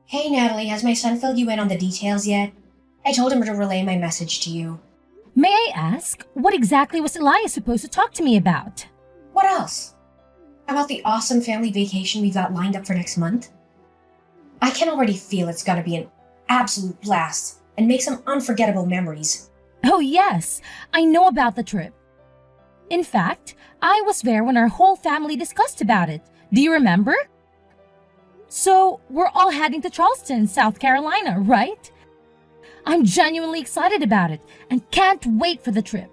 Hey Natalie, has my son filled you in on the details yet? I told him to relay my message to you. May I ask, what exactly was Elias supposed to talk to me about? What else? About the awesome family vacation we've got lined up for next month? I can already feel it's gonna be an absolute blast and make some unforgettable memories. Oh, yes, I know about the trip. In fact, I was there when our whole family discussed about it. Do you remember? So, we're all heading to Charleston, South Carolina, right? I'm genuinely excited about it and can't wait for the trip.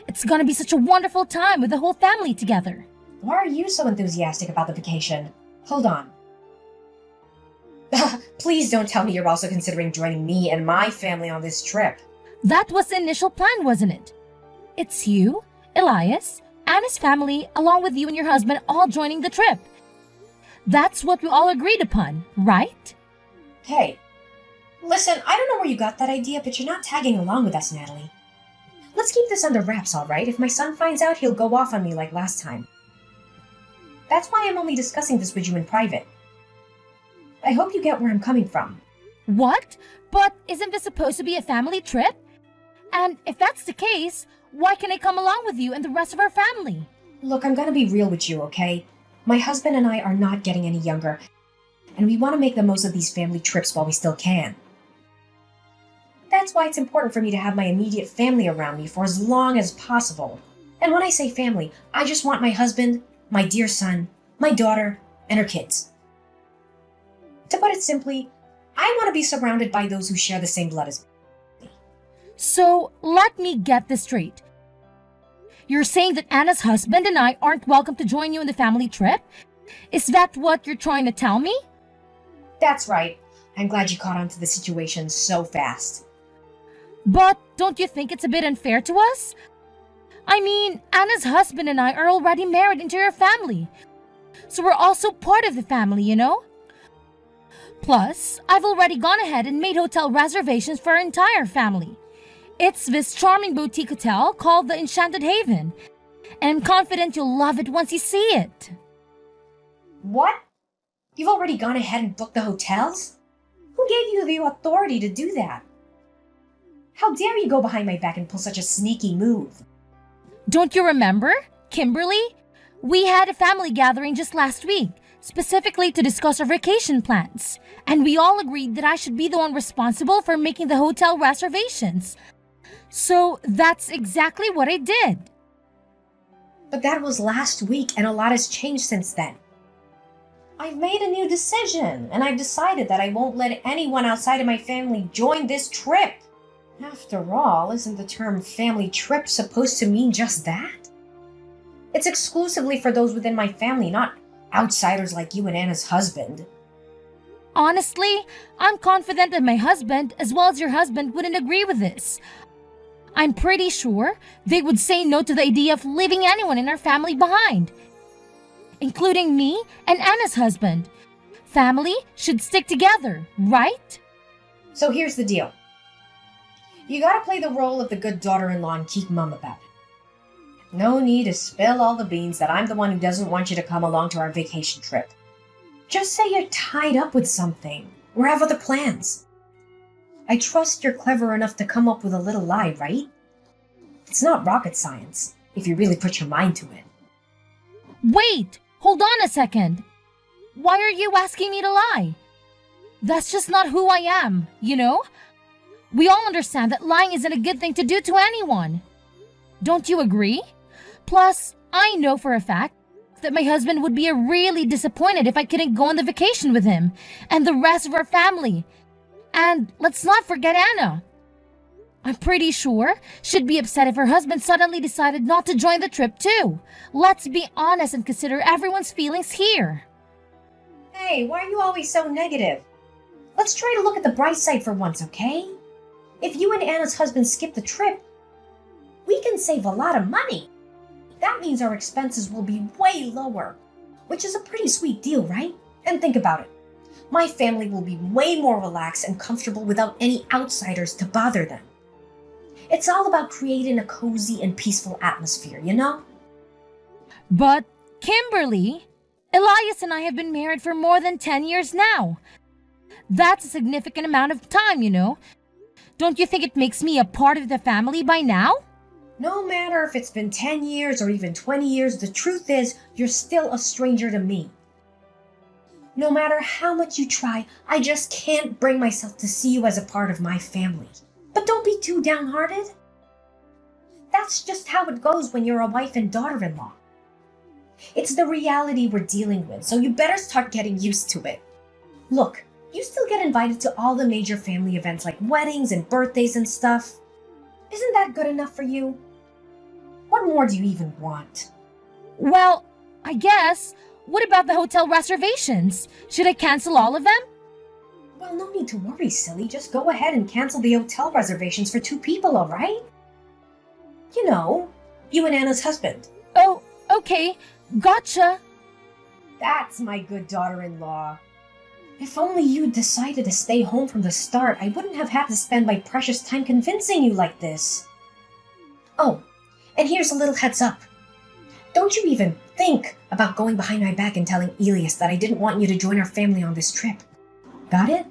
It's gonna be such a wonderful time with the whole family together. Why are you so enthusiastic about the vacation? Hold on. Please don't tell me you're also considering joining me and my family on this trip. That was the initial plan, wasn't it? It's you, Elias, and his family, along with you and your husband, all joining the trip. That's what we all agreed upon, right? Hey, listen, I don't know where you got that idea, but you're not tagging along with us, Natalie. Let's keep this under wraps, all right? If my son finds out, he'll go off on me like last time. That's why I'm only discussing this with you in private. I hope you get where I'm coming from. What? But isn't this supposed to be a family trip? And if that's the case, why can't I come along with you and the rest of our family? Look, I'm gonna be real with you, okay? My husband and I are not getting any younger, and we want to make the most of these family trips while we still can. That's why it's important for me to have my immediate family around me for as long as possible. And when I say family, I just want my husband, my dear son, my daughter, and her kids. To put it simply, I want to be surrounded by those who share the same blood as me. So, let me get this straight. You're saying that Anna's husband and I aren't welcome to join you in the family trip? Is that what you're trying to tell me? That's right. I'm glad you caught on to the situation so fast. But don't you think it's a bit unfair to us? I mean, Anna's husband and I are already married into your family. So we're also part of the family, you know? Plus, I've already gone ahead and made hotel reservations for our entire family. It's this charming boutique hotel called the Enchanted Haven, and I'm confident you'll love it once you see it. What? You've already gone ahead and booked the hotels? Who gave you the authority to do that? How dare you go behind my back and pull such a sneaky move? Don't you remember, Kimberly? We had a family gathering just last week, specifically to discuss our vacation plans, and we all agreed that I should be the one responsible for making the hotel reservations. So that's exactly what I did. But that was last week, and a lot has changed since then. I've made a new decision, and I've decided that I won't let anyone outside of my family join this trip. After all, isn't the term family trip supposed to mean just that? It's exclusively for those within my family, not outsiders like you and Anna's husband. Honestly, I'm confident that my husband, as well as your husband, wouldn't agree with this. I'm pretty sure they would say no to the idea of leaving anyone in our family behind, including me and Anna's husband. Family should stick together, right? So here's the deal. You gotta play the role of the good daughter-in-law and keep mum about it. No need to spill all the beans that I'm the one who doesn't want you to come along to our vacation trip. Just say you're tied up with something, or have other plans. I trust you're clever enough to come up with a little lie, right? It's not rocket science, if you really put your mind to it. Wait, hold on a second. Why are you asking me to lie? That's just not who I am, you know? We all understand that lying isn't a good thing to do to anyone. Don't you agree? Plus, I know for a fact that my husband would be really disappointed if I couldn't go on the vacation with him and the rest of our family. And let's not forget Anna. I'm pretty sure she'd be upset if her husband suddenly decided not to join the trip too. Let's be honest and consider everyone's feelings here. Hey, why are you always so negative? Let's try to look at the bright side for once, okay? If you and Anna's husband skip the trip, we can save a lot of money. That means our expenses will be way lower, which is a pretty sweet deal, right? And think about it. My family will be way more relaxed and comfortable without any outsiders to bother them. It's all about creating a cozy and peaceful atmosphere, you know? But, Kimberly, Elias and I have been married for more than 10 years now. That's a significant amount of time. Don't you think it makes me a part of the family by now? No matter if it's been 10 years or even 20 years, the truth is you're still a stranger to me. No matter how much you try, I just can't bring myself to see you as a part of my family. But don't be too downhearted. That's just how it goes when you're a wife and daughter-in-law. It's the reality we're dealing with, so you better start getting used to it. Look, you still get invited to all the major family events like weddings and birthdays and stuff. Isn't that good enough for you? What more do you even want? Well, I guess. What about the hotel reservations? Should I cancel all of them? Well, no need to worry, silly. Just go ahead and cancel the hotel reservations for 2 people, all right? You know, you and Anna's husband. Oh, okay. Gotcha. That's my good daughter-in-law. If only you'd decided to stay home from the start, I wouldn't have had to spend my precious time convincing you like this. Oh, and here's a little heads up. Don't you even think about going behind my back and telling Elias that I didn't want you to join our family on this trip. Got it?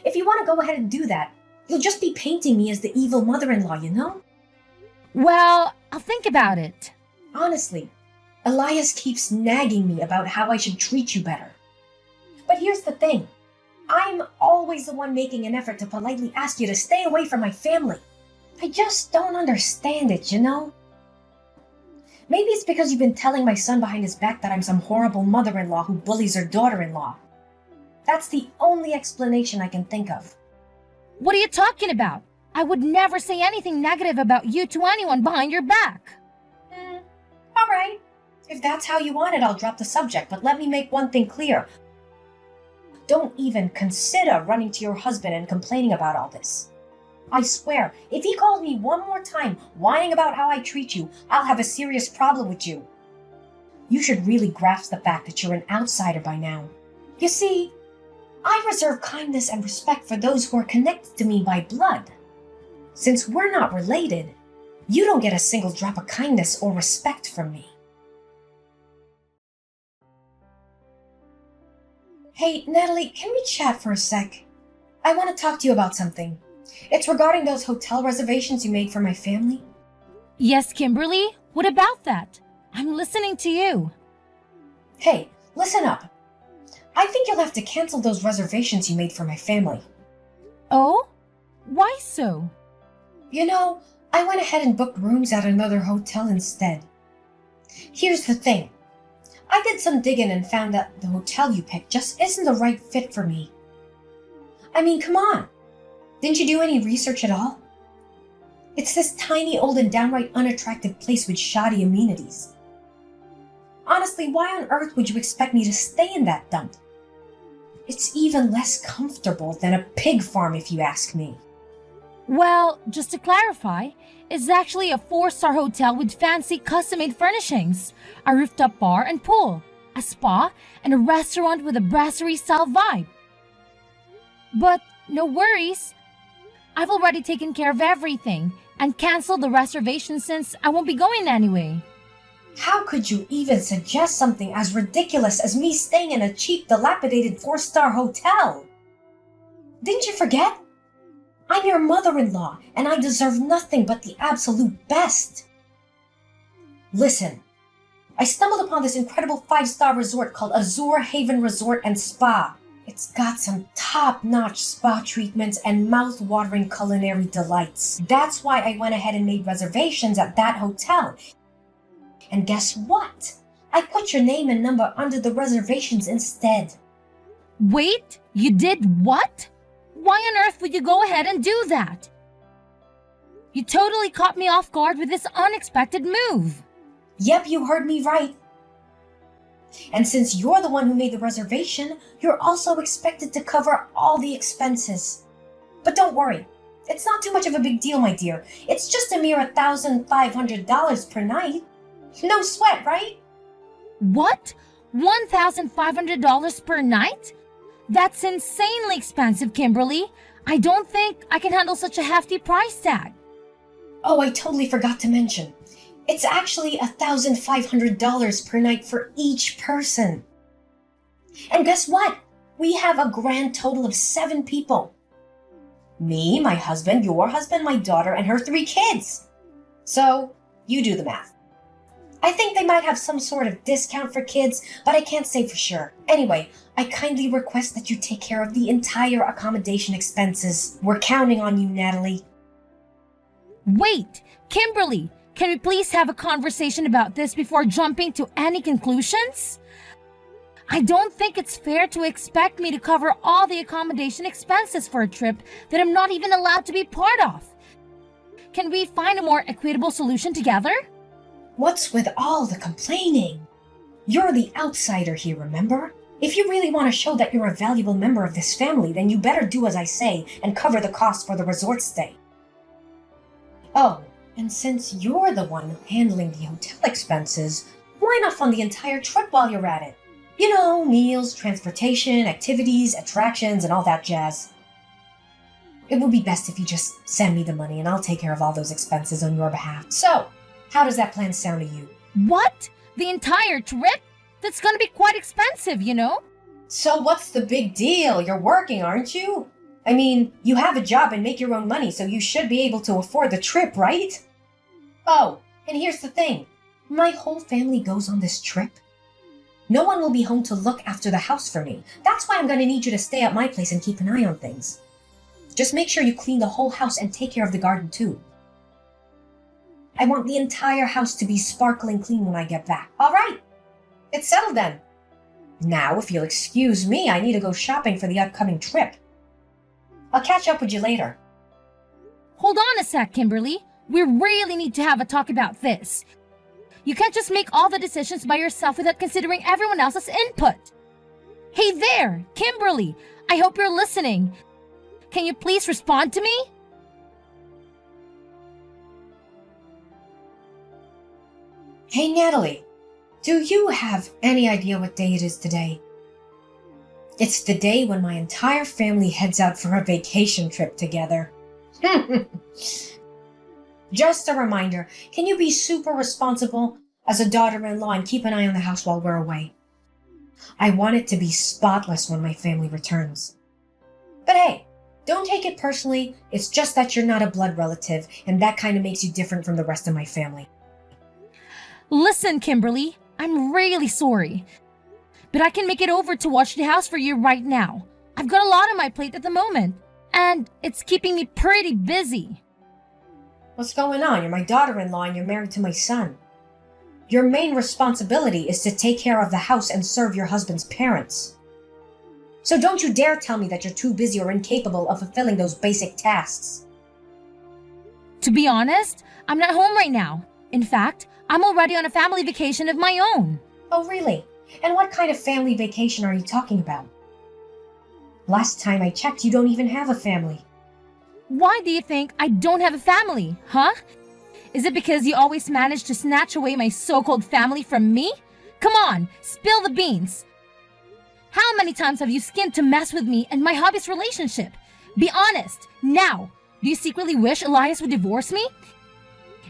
If you want to go ahead and do that, you'll just be painting me as the evil mother-in-law, you know? Well, I'll think about it. Honestly, Elias keeps nagging me about how I should treat you better. But here's the thing. I'm always the one making an effort to politely ask you to stay away from my family. I just don't understand it, you know? Maybe it's because you've been telling my son behind his back that I'm some horrible mother-in-law who bullies her daughter-in-law. That's the only explanation I can think of. What are you talking about? I would never say anything negative about you to anyone behind your back. All right. If that's how you want it, I'll drop the subject, but let me make one thing clear. Don't even consider running to your husband and complaining about all this. I swear, if he calls me one more time whining about how I treat you, I'll have a serious problem with you. You should really grasp the fact that you're an outsider by now. You see, I reserve kindness and respect for those who are connected to me by blood. Since we're not related, you don't get a single drop of kindness or respect from me. Hey, Natalie, can we chat for a sec? I want to talk to you about something. It's regarding those hotel reservations you made for my family. Yes, Kimberly? What about that? I'm listening to you. Hey, listen up. I think you'll have to cancel those reservations you made for my family. Oh? Why so? You know, I went ahead and booked rooms at another hotel instead. Here's the thing. I did some digging and found that the hotel you picked just isn't the right fit for me. I mean, come on. Didn't you do any research at all? It's this tiny, old, and downright unattractive place with shoddy amenities. Honestly, why on earth would you expect me to stay in that dump? It's even less comfortable than a pig farm, if you ask me. Well, just to clarify, it's actually a 4-star hotel with fancy custom-made furnishings, a rooftop bar and pool, a spa, and a restaurant with a brasserie-style vibe. But no worries. I've already taken care of everything and canceled the reservation since I won't be going anyway. How could you even suggest something as ridiculous as me staying in a cheap, dilapidated 4-star hotel? Didn't you forget? I'm your mother-in-law, and I deserve nothing but the absolute best. Listen, I stumbled upon this incredible 5-star resort called Azure Haven Resort and Spa. It's got some top-notch spa treatments and mouth-watering culinary delights. That's why I went ahead and made reservations at that hotel. And guess what? I put your name and number under the reservations instead. Wait, you did what? Why on earth would you go ahead and do that? You totally caught me off guard with this unexpected move. Yep, you heard me right. And since you're the one who made the reservation, you're also expected to cover all the expenses. But don't worry, it's not too much of a big deal, my dear. It's just a mere $1,500 per night. No sweat, right? What? $1,500 per night? That's insanely expensive, Kimberly. I don't think I can handle such a hefty price tag. Oh, I totally forgot to mention. It's actually $1,500 per night for each person. And guess what? We have a grand total of 7 people. Me, my husband, your husband, my daughter, and her 3 kids. So, you do the math. I think they might have some sort of discount for kids, but I can't say for sure. Anyway, I kindly request that you take care of the entire accommodation expenses. We're counting on you, Natalie. Wait, Kimberly, can we please have a conversation about this before jumping to any conclusions? I don't think it's fair to expect me to cover all the accommodation expenses for a trip that I'm not even allowed to be part of. Can we find a more equitable solution together? What's with all the complaining? You're the outsider here, remember? If you really want to show that you're a valuable member of this family, then you better do as I say and cover the cost for the resort stay. Oh, and since you're the one handling the hotel expenses, why not fund the entire trip while you're at it? You know, meals, transportation, activities, attractions, and all that jazz. It would be best if you just send me the money and I'll take care of all those expenses on your behalf. So, how does that plan sound to you? What? The entire trip? That's gonna be quite expensive, you know? So what's the big deal? You're working, aren't you? I mean, you have a job and make your own money, so you should be able to afford the trip, right? Oh, and here's the thing. My whole family goes on this trip. No one will be home to look after the house for me. That's why I'm gonna need you to stay at my place and keep an eye on things. Just make sure you clean the whole house and take care of the garden too. I want the entire house to be sparkling clean when I get back. All right, it's settled then. Now, if you'll excuse me, I need to go shopping for the upcoming trip. I'll catch up with you later. Hold on a sec, Kimberly. We really need to have a talk about this. You can't just make all the decisions by yourself without considering everyone else's input. Hey there, Kimberly. I hope you're listening. Can you please respond to me? Hey, Natalie, do you have any idea what day it is today? It's the day when my entire family heads out for a vacation trip together. Just a reminder, can you be super responsible as a daughter-in-law and keep an eye on the house while we're away? I want it to be spotless when my family returns. But hey, don't take it personally. It's just that you're not a blood relative, and that kind of makes you different from the rest of my family. Listen, Kimberly, I'm really sorry. But I can make it over to watch the house for you right now. I've got a lot on my plate at the moment, and it's keeping me pretty busy. What's going on? You're my daughter-in-law and you're married to my son. Your main responsibility is to take care of the house and serve your husband's parents. So don't you dare tell me that you're too busy or incapable of fulfilling those basic tasks. To be honest, I'm not home right now. In fact, I'm already on a family vacation of my own. Oh, really? And what kind of family vacation are you talking about? Last time I checked, you don't even have a family. Why do you think I don't have a family, huh? Is it because you always manage to snatch away my so-called family from me? Come on, spill the beans. How many times have you schemed to mess with me and my hubby's relationship? Be honest, now. Do you secretly wish Elias would divorce me?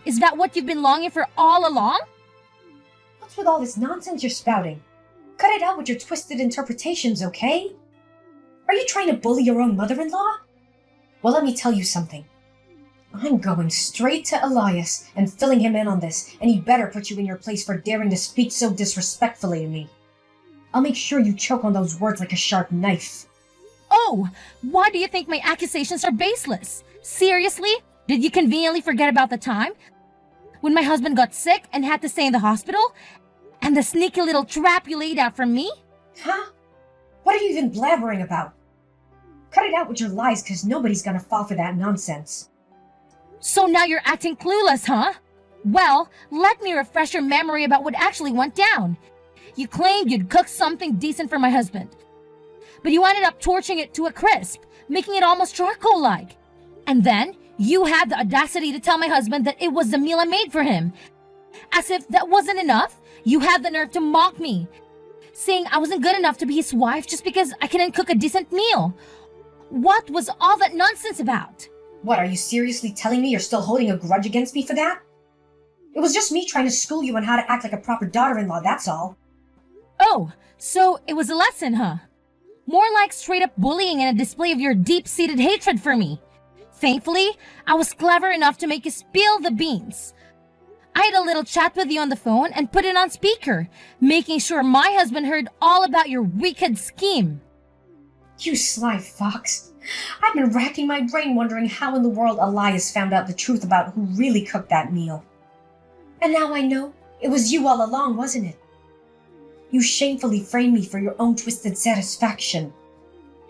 Is that what you've been longing for all along? What's with all this nonsense you're spouting? Cut it out with your twisted interpretations, okay? Are you trying to bully your own mother-in-law? Well, let me tell you something. I'm going straight to Elias and filling him in on this, and he better put you in your place for daring to speak so disrespectfully to me. I'll make sure you choke on those words like a sharp knife. Oh, why do you think my accusations are baseless? Seriously? Did you conveniently forget about the time when my husband got sick and had to stay in the hospital? And the sneaky little trap you laid out for me? Huh? What are you even blabbering about? Cut it out with your lies, because nobody's gonna fall for that nonsense. So now you're acting clueless, huh? Well, let me refresh your memory about what actually went down. You claimed you'd cooked something decent for my husband, but you ended up torching it to a crisp, making it almost charcoal-like. And then you had the audacity to tell my husband that it was the meal I made for him. As if that wasn't enough, you had the nerve to mock me, saying I wasn't good enough to be his wife just because I couldn't cook a decent meal. What was all that nonsense about? What, are you seriously telling me you're still holding a grudge against me for that? It was just me trying to school you on how to act like a proper daughter-in-law, that's all. Oh, so it was a lesson, huh? More like straight up bullying and a display of your deep-seated hatred for me. Thankfully, I was clever enough to make you spill the beans. I had a little chat with you on the phone and put it on speaker, making sure my husband heard all about your wicked scheme. You sly fox. I've been racking my brain wondering how in the world Elias found out the truth about who really cooked that meal. And now I know it was you all along, wasn't it? You shamefully framed me for your own twisted satisfaction.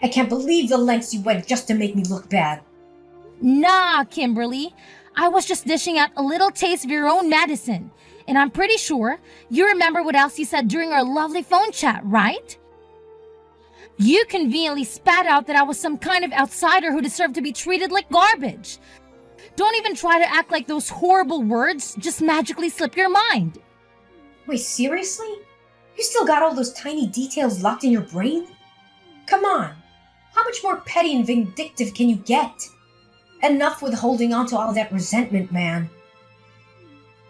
I can't believe the lengths you went just to make me look bad. Nah, Kimberly. I was just dishing out a little taste of your own medicine. And I'm pretty sure you remember what else you said during our lovely phone chat, right? You conveniently spat out that I was some kind of outsider who deserved to be treated like garbage. Don't even try to act like those horrible words just magically slip your mind. Wait, seriously? You still got all those tiny details locked in your brain? Come on. How much more petty and vindictive can you get? Enough with holding on to all that resentment, man.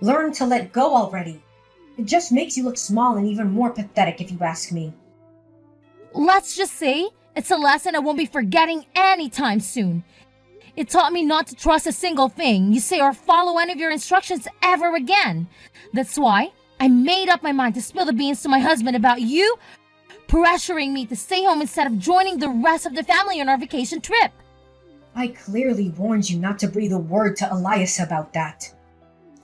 Learn to let go already. It just makes you look small and even more pathetic if you ask me. Let's just say it's a lesson I won't be forgetting anytime soon. It taught me not to trust a single thing you say or follow any of your instructions ever again. That's why I made up my mind to spill the beans to my husband about you pressuring me to stay home instead of joining the rest of the family on our vacation trip. I clearly warned you not to breathe a word to Elias about that.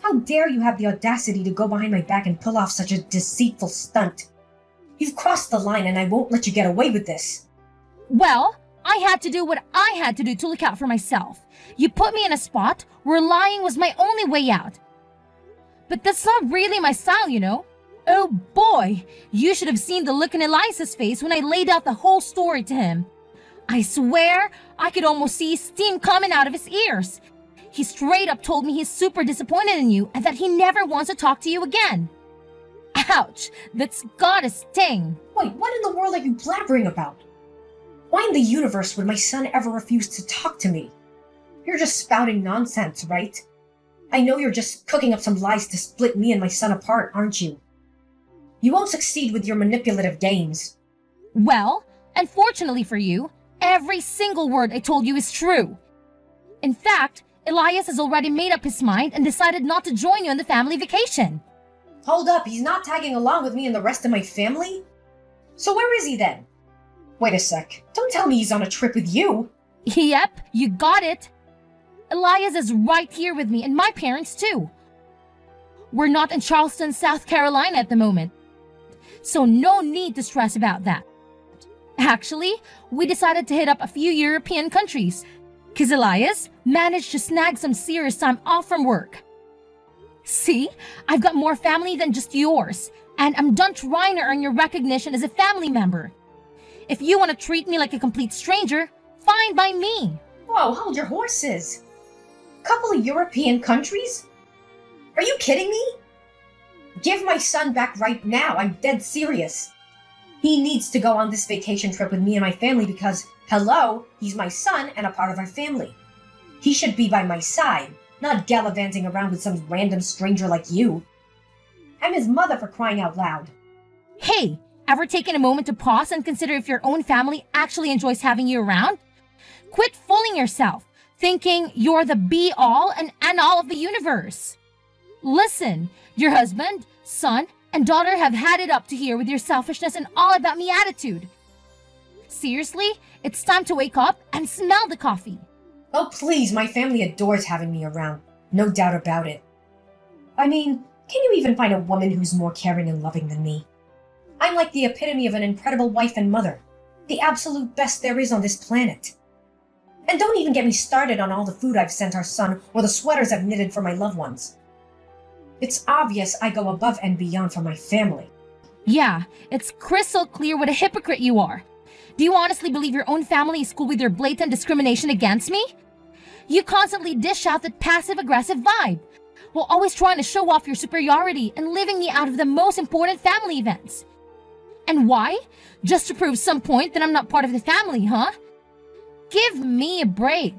How dare you have the audacity to go behind my back and pull off such a deceitful stunt? You've crossed the line and I won't let you get away with this. Well, I had to do what I had to do to look out for myself. You put me in a spot where lying was my only way out. But that's not really my style, you know. Oh boy, you should have seen the look in Elias's face when I laid out the whole story to him. I swear, I could almost see steam coming out of his ears. He straight up told me he's super disappointed in you and that he never wants to talk to you again. Ouch, that's gotta sting. Wait, what in the world are you blabbering about? Why in the universe would my son ever refuse to talk to me? You're just spouting nonsense, right? I know you're just cooking up some lies to split me and my son apart, aren't you? You won't succeed with your manipulative games. Well, unfortunately for you, every single word I told you is true. In fact, Elias has already made up his mind and decided not to join you on the family vacation. Hold up, he's not tagging along with me and the rest of my family? So where is he then? Wait a sec, don't tell me he's on a trip with you. Yep, you got it. Elias is right here with me and my parents too. We're not in Charleston, South Carolina at the moment, so no need to stress about that. Actually, we decided to hit up a few European countries, because Elias managed to snag some serious time off from work. See, I've got more family than just yours, and I'm done trying to earn your recognition as a family member. If you want to treat me like a complete stranger, fine by me. Whoa, hold your horses. Couple of European countries? Are you kidding me? Give my son back right now, I'm dead serious. He needs to go on this vacation trip with me and my family because, hello, he's my son and a part of our family. He should be by my side, not gallivanting around with some random stranger like you. I'm his mother, for crying out loud. Hey, ever taken a moment to pause and consider if your own family actually enjoys having you around? Quit fooling yourself, thinking you're the be-all and end-all of the universe. Listen, your husband, son, and daughter have had it up to here with your selfishness and all about me attitude. Seriously, it's time to wake up and smell the coffee. Oh please, my family adores having me around. No doubt about it. I mean, can you even find a woman who's more caring and loving than me? I'm like the epitome of an incredible wife and mother. The absolute best there is on this planet. And don't even get me started on all the food I've sent our son or the sweaters I've knitted for my loved ones. It's obvious I go above and beyond for my family. Yeah, it's crystal clear what a hypocrite you are. Do you honestly believe your own family is cool with your blatant discrimination against me? You constantly dish out that passive-aggressive vibe, while always trying to show off your superiority and leaving me out of the most important family events. And why? Just to prove some point that I'm not part of the family, huh? Give me a break.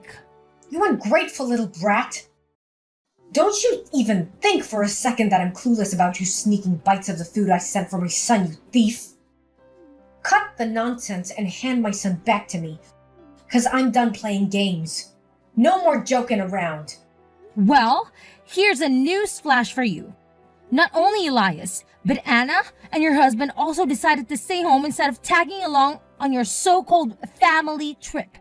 You ungrateful little brat. Don't you even think for a second that I'm clueless about you sneaking bites of the food I sent for my son, you thief. Cut the nonsense and hand my son back to me, 'cause I'm done playing games. No more joking around. Well, here's a news flash for you. Not only Elias, but Anna and your husband also decided to stay home instead of tagging along on your so-called family trip.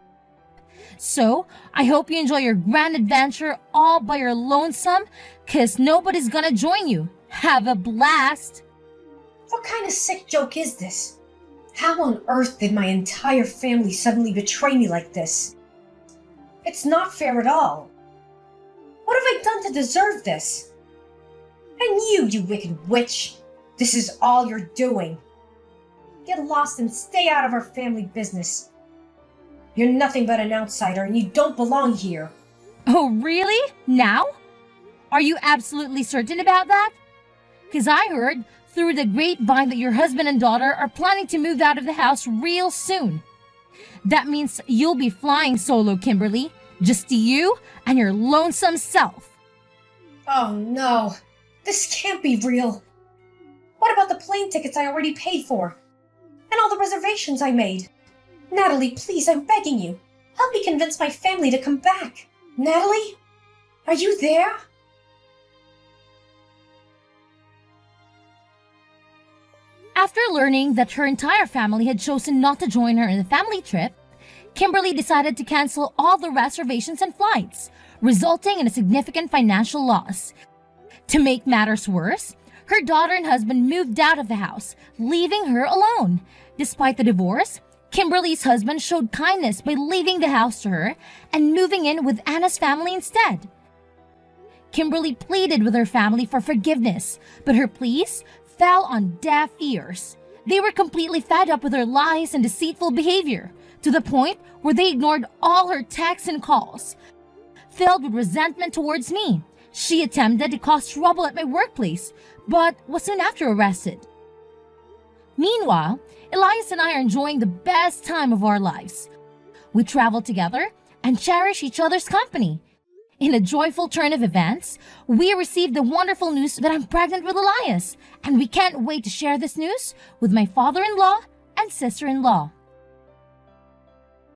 So, I hope you enjoy your grand adventure all by your lonesome, 'cause nobody's gonna join you. Have a blast! What kind of sick joke is this? How on earth did my entire family suddenly betray me like this? It's not fair at all. What have I done to deserve this? And you wicked witch, this is all you're doing. Get lost and stay out of our family business. You're nothing but an outsider and you don't belong here. Oh, really? Now? Are you absolutely certain about that? 'Cause I heard through the grapevine that your husband and daughter are planning to move out of the house real soon. That means you'll be flying solo, Kimberly. Just you and your lonesome self. Oh no, this can't be real. What about the plane tickets I already paid for? And all the reservations I made? Natalie, please, I'm begging you. Help me convince my family to come back. Natalie? Are you there? After learning that her entire family had chosen not to join her in the family trip, Kimberly decided to cancel all the reservations and flights, resulting in a significant financial loss. To make matters worse, her daughter and husband moved out of the house, leaving her alone. Despite the divorce, Kimberly's husband showed kindness by leaving the house to her and moving in with Anna's family instead. Kimberly pleaded with her family for forgiveness, but her pleas fell on deaf ears. They were completely fed up with her lies and deceitful behavior, to the point where they ignored all her texts and calls. Filled with resentment towards me, she attempted to cause trouble at my workplace, but was soon after arrested. Meanwhile, Elias and I are enjoying the best time of our lives. We travel together and cherish each other's company. In a joyful turn of events, we received the wonderful news that I'm pregnant with Elias, and we can't wait to share this news with my father-in-law and sister-in-law.